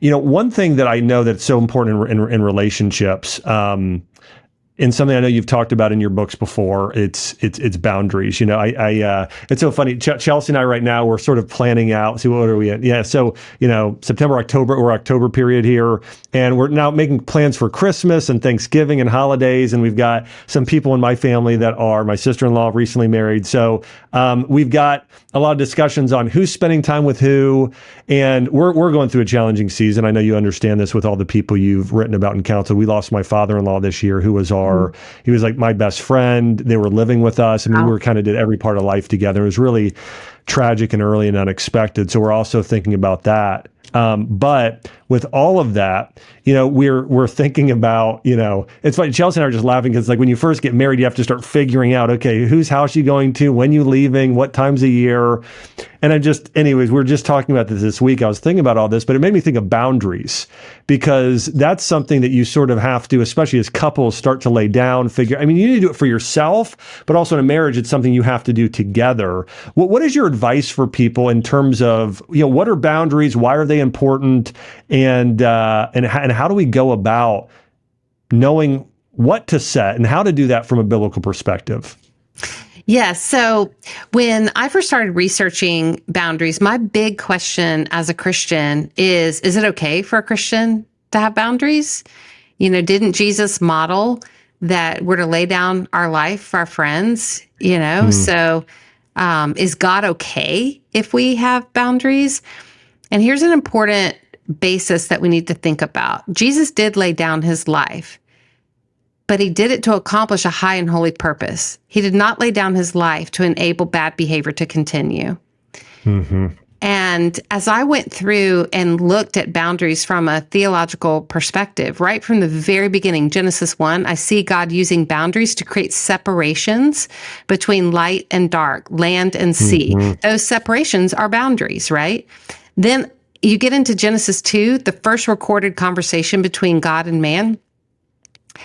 One thing that I know that's so important in relationships, and something I know you've talked about in your books before, it's boundaries. It's so funny. Chelsea and I right now, we're sort of planning out. See, what are we at? Yeah. So, September, October, or October period here. And we're now making plans for Christmas and Thanksgiving and holidays. And we've got some people in my family my sister-in-law recently married. So, we've got a lot of discussions on who's spending time with who. And we're going through a challenging season. I know you understand this with all the people you've written about and counseled. We lost my father-in-law this year, who was he was like my best friend. They were living with us. I mean, we kind of did every part of life together. It was really tragic and early and unexpected. So we're also thinking about that. But with all of that, we're thinking about, it's funny. Chelsea and I are just laughing because like when you first get married, you have to start figuring out, okay, whose house you going to, when you leaving, what times a year. And anyways, we're just talking about this week. I was thinking about all this, but it made me think of boundaries, because that's something that you sort of have to, especially as couples, start to lay down, you need to do it for yourself, but also in a marriage, it's something you have to do together. What is your advice for people in terms of, what are boundaries? Why are they important? And how do we go about knowing what to set and how to do that from a biblical perspective? Yes. So when I first started researching boundaries, my big question as a Christian is it okay for a Christian to have boundaries? Didn't Jesus model that we're to lay down our life for our friends? So is God okay if we have boundaries? And here's an important basis that we need to think about. Jesus did lay down his life, but he did it to accomplish a high and holy purpose. He did not lay down his life to enable bad behavior to continue. Mm-hmm. And as I went through and looked at boundaries from a theological perspective, right from the very beginning, Genesis 1, I see God using boundaries to create separations between light and dark, land and sea. Mm-hmm. Those separations are boundaries, right? Then you get into Genesis 2, the first recorded conversation between God and man.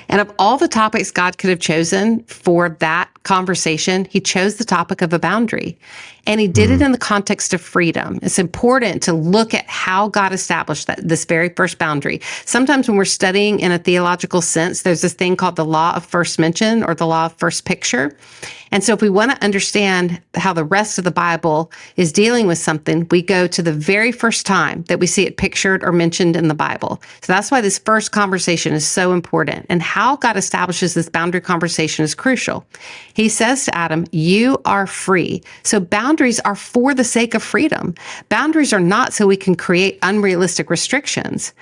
And of all the topics God could have chosen for that conversation, he chose the topic of a boundary. And he did it in the context of freedom. It's important to look at how God established this very first boundary. Sometimes when we're studying in a theological sense, there's this thing called the law of first mention or the law of first picture. And so if we want to understand how the rest of the Bible is dealing with something, we go to the very first time that we see it pictured or mentioned in the Bible. So that's why this first conversation is so important. And how God establishes this boundary conversation is crucial. He says to Adam, you are free. So boundaries are for the sake of freedom. Boundaries are not so we can create unrealistic restrictions.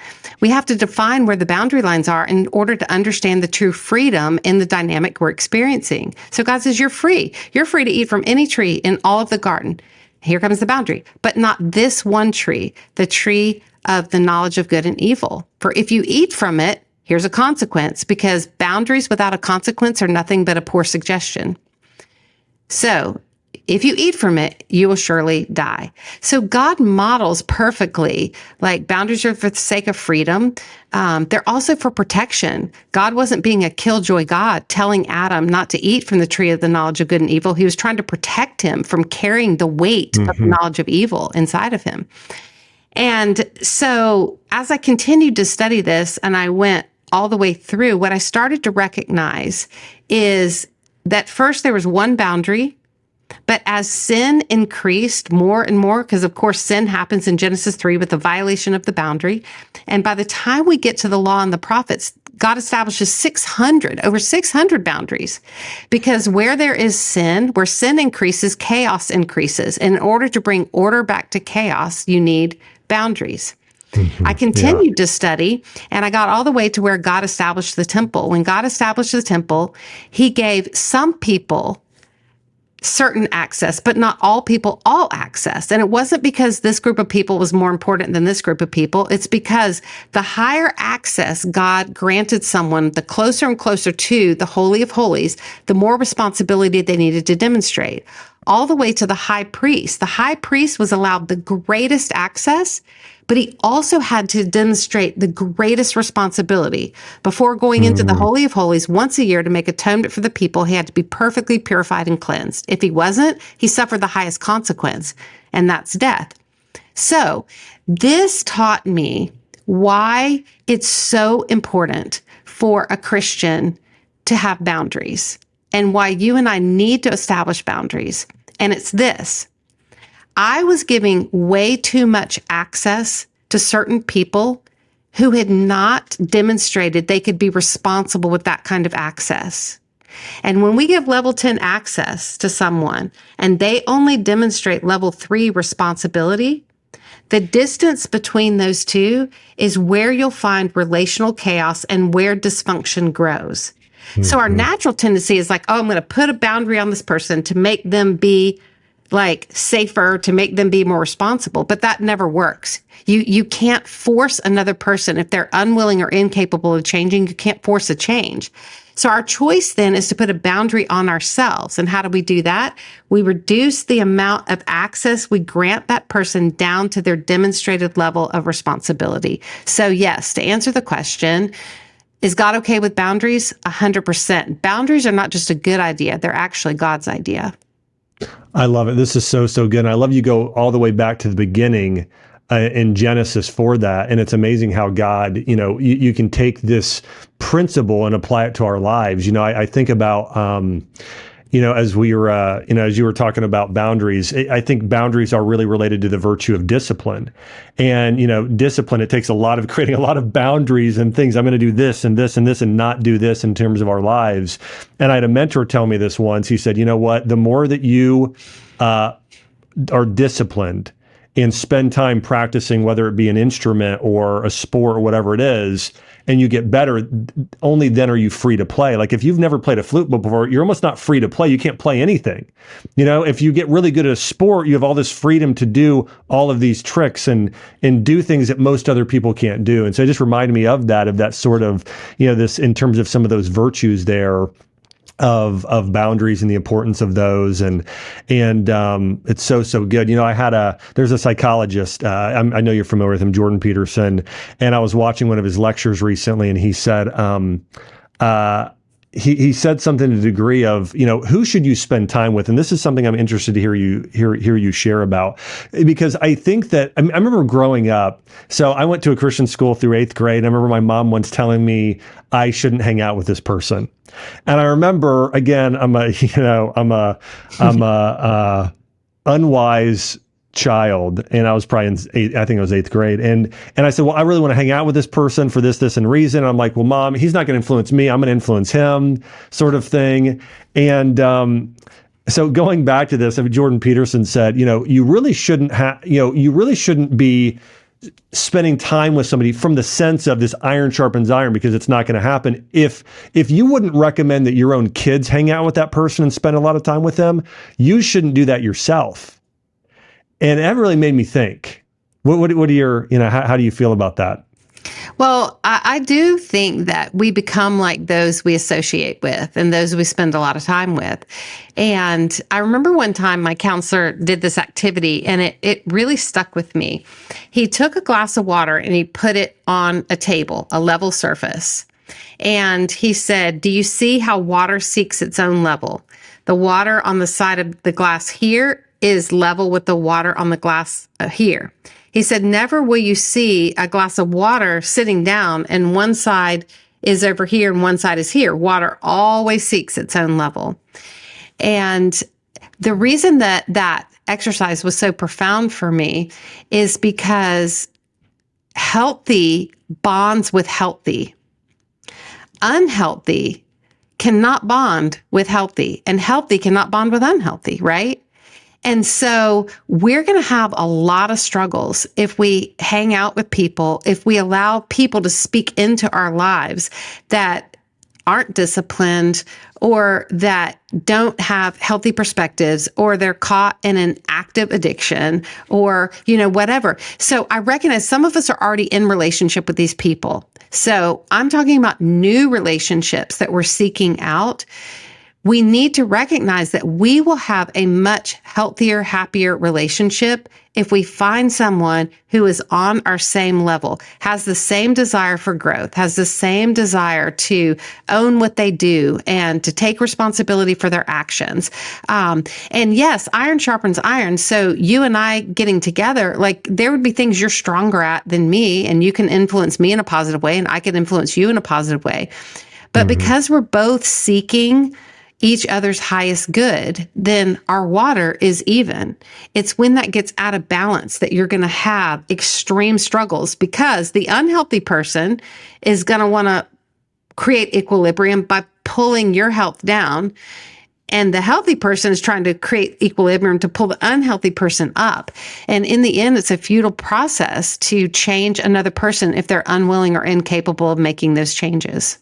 We have to define where the boundary lines are in order to understand the true freedom in the dynamic we're experiencing. So God says, you're free. You're free to eat from any tree in all of the garden. Here comes the boundary, but not this one tree, the tree of the knowledge of good and evil. For if you eat from it, here's a consequence, because boundaries without a consequence are nothing but a poor suggestion. So if you eat from it, you will surely die. So God models perfectly, like boundaries are for the sake of freedom. They're also for protection. God wasn't being a killjoy God telling Adam not to eat from the tree of the knowledge of good and evil. He was trying to protect him from carrying the weight of the knowledge of evil inside of him. And so as I continued to study this and I went all the way through, what I started to recognize is that first there was one boundary, but as sin increased more and more, because of course sin happens in Genesis 3 with the violation of the boundary. And by the time we get to the law and the prophets, God establishes over 600 boundaries, because where there is sin, where sin increases, chaos increases. And in order to bring order back to chaos, you need boundaries. I continued to study, and I got all the way to where God established the temple. When God established the temple, he gave some people certain access, but not all people all access. And it wasn't because this group of people was more important than this group of people. It's because the higher access God granted someone, the closer and closer to the Holy of Holies, the more responsibility they needed to demonstrate. All the way to the high priest. The high priest was allowed the greatest access, but he also had to demonstrate the greatest responsibility. Before going into the Holy of Holies once a year to make atonement for the people, he had to be perfectly purified and cleansed. If he wasn't, he suffered the highest consequence, and that's death. So this taught me why it's so important for a Christian to have boundaries and why you and I need to establish boundaries. And it's this. I was giving way too much access to certain people who had not demonstrated they could be responsible with that kind of access. And when we give level 10 access to someone and they only demonstrate level 3 responsibility, the distance between those two is where you'll find relational chaos and where dysfunction grows. Mm-hmm. So our natural tendency is like, oh, I'm going to put a boundary on this person to make them be like safer, to make them be more responsible. But that never works. You can't force another person if they're unwilling or incapable of changing. You can't force a change. So our choice then is to put a boundary on ourselves. And how do we do that? We reduce the amount of access we grant that person down to their demonstrated level of responsibility. So yes, to answer the question, is God okay with boundaries? 100%. Boundaries are not just a good idea. They're actually God's idea. I love it. This is so good. And I love you go all the way back to the beginning in Genesis for that. And it's amazing how God, you can take this principle and apply it to our lives. I think about, as we were, as you were talking about boundaries, I think boundaries are really related to the virtue of discipline. And, discipline, it takes a lot of creating a lot of boundaries and things. I'm going to do this and this and this and not do this in terms of our lives. And I had a mentor tell me this once. He said, you know what, the more that you are disciplined and spend time practicing, whether it be an instrument or a sport or whatever it is, and you get better, only then are you free to play. Like if you've never played a flute before, you're almost not free to play. You can't play anything. If you get really good at a sport, you have all this freedom to do all of these tricks and do things that most other people can't do. And so it just reminded me of that sort of, this in terms of some of those virtues there of boundaries and the importance of those. And it's so good. There's a psychologist, I know you're familiar with him, Jordan Peterson, and I was watching one of his lectures recently, and he said, he said something to the degree of, who should you spend time with? And this is something I'm interested to hear you share about, because I think that I remember growing up. So I went to a Christian school through 8th grade. I remember my mom once telling me I shouldn't hang out with this person. And I remember, again, I'm a unwise child, and I was probably I think it was 8th grade. And I said, well, I really want to hang out with this person for this and reason. And I'm like, well, Mom, he's not going to influence me. I'm going to influence him, sort of thing. And, so going back to this, Jordan Peterson said, you really shouldn't be spending time with somebody from the sense of this iron sharpens iron, because it's not going to happen. If you wouldn't recommend that your own kids hang out with that person and spend a lot of time with them, you shouldn't do that yourself. And that really made me think. What are your, how do you feel about that? Well, I do think that we become like those we associate with and those we spend a lot of time with. And I remember one time my counselor did this activity, and it really stuck with me. He took a glass of water and he put it on a table, a level surface. And he said, do you see how water seeks its own level? The water on the side of the glass here is level with the water on the glass here. He said, never will you see a glass of water sitting down and one side is over here and one side is here. Water always seeks its own level. And the reason that exercise was so profound for me is because healthy bonds with healthy. Unhealthy cannot bond with healthy, and healthy cannot bond with unhealthy, right? And so we're going to have a lot of struggles if we hang out with people, if we allow people to speak into our lives that aren't disciplined or that don't have healthy perspectives, or they're caught in an active addiction, or, whatever. So I recognize some of us are already in relationship with these people. So I'm talking about new relationships that we're seeking out. we need to recognize that we will have a much healthier, happier relationship if we find someone who is on our same level, has the same desire for growth, has the same desire to own what they do and to take responsibility for their actions. And yes, iron sharpens iron. So you and I getting together, like there would be things you're stronger at than me, and you can influence me in a positive way, and I can influence you in a positive way. But because we're both seeking each other's highest good, then our water is even. It's when that gets out of balance that you're going to have extreme struggles, because the unhealthy person is going to want to create equilibrium by pulling your health down. And the healthy person is trying to create equilibrium to pull the unhealthy person up. And in the end, it's a futile process to change another person if they're unwilling or incapable of making those changes.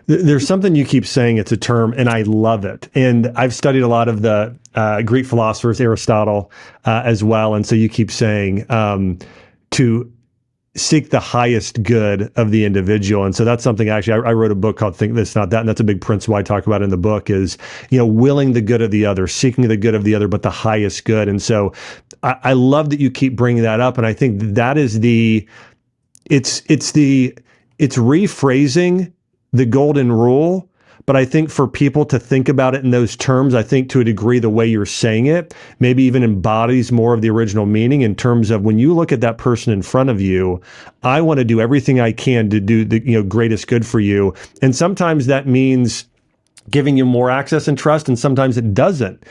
There's something you keep saying, it's a term, and I love it. And I've studied a lot of the Greek philosophers, Aristotle, as well. And so you keep saying to seek the highest good of the individual. And so that's something actually, I wrote a book called Think This, Not That. And that's a big principle I talk about in the book is, willing the good of the other, seeking the good of the other, but the highest good. And so I love that you keep bringing that up. And I think that is it's rephrasing the golden rule. But I think for people to think about it in those terms, I think to a degree, the way you're saying it maybe even embodies more of the original meaning in terms of when you look at that person in front of you, I want to do everything I can to do the greatest good for you. And sometimes that means giving you more access and trust, and sometimes it doesn't.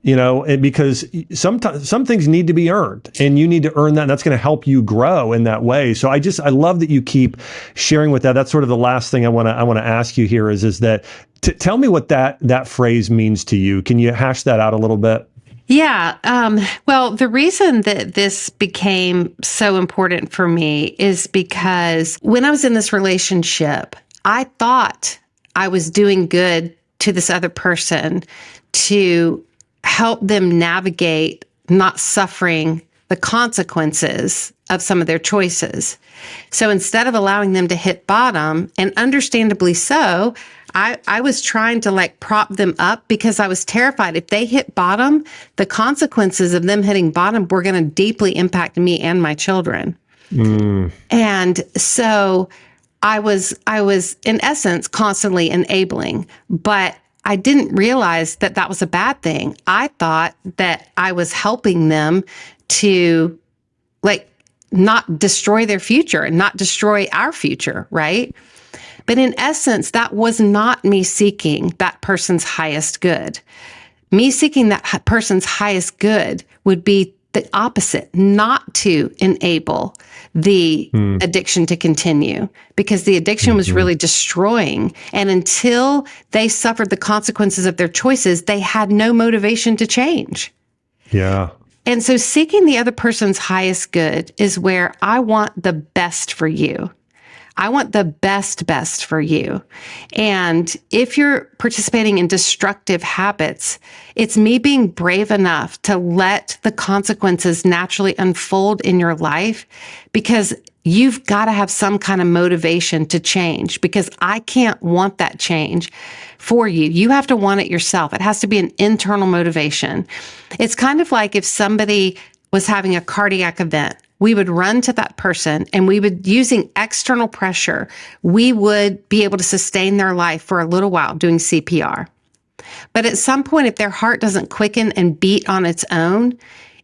Because some things need to be earned, and you need to earn that, and that's going to help you grow in that way. So I love that you keep sharing with that. That's sort of the last thing I want to ask you here is that tell me what that phrase means to you. Can you hash that out a little bit? Yeah. Well, the reason that this became so important for me is because when I was in this relationship, I thought I was doing good to this other person to help them navigate not suffering the consequences of some of their choices. So instead of allowing them to hit bottom, and understandably so, I was trying to prop them up because I was terrified if they hit bottom, the consequences of them hitting bottom were going to deeply impact me and my children. And so I was in essence constantly enabling, but I didn't realize that that was a bad thing. I thought that I was helping them to not destroy their future and not destroy our future, right? But in essence, that was not me seeking that person's highest good. Me seeking that person's highest good would be the opposite, not to enable the addiction to continue, because the addiction was really destroying. And until they suffered the consequences of their choices, they had no motivation to change. Yeah. And so seeking the other person's highest good is where I want the best for you. I want the best for you. And if you're participating in destructive habits, it's me being brave enough to let the consequences naturally unfold in your life, because you've got to have some kind of motivation to change, because I can't want that change for you. You have to want it yourself. It has to be an internal motivation. It's kind of like if somebody was having a cardiac event, we would run to that person and we would, using external pressure, we would be able to sustain their life for a little while doing CPR. But at some point, if their heart doesn't quicken and beat on its own,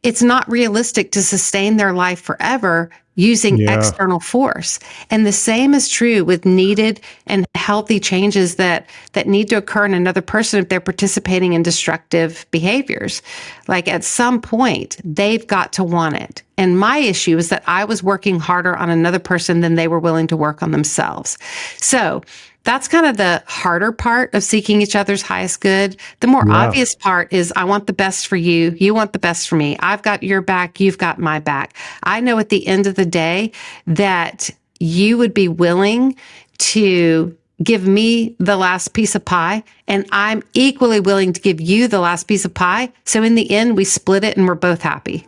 it's not realistic to sustain their life forever using external force. And the same is true with needed and healthy changes that need to occur in another person if they're participating in destructive behaviors. At some point, they've got to want it. And my issue is that I was working harder on another person than they were willing to work on themselves. So that's kind of the harder part of seeking each other's highest good. The more obvious part is I want the best for you. You want the best for me. I've got your back. You've got my back. I know at the end of the day that you would be willing to give me the last piece of pie, and I'm equally willing to give you the last piece of pie. So in the end, we split it and we're both happy.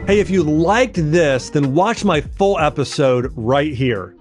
Hey, if you liked this, then watch my full episode right here.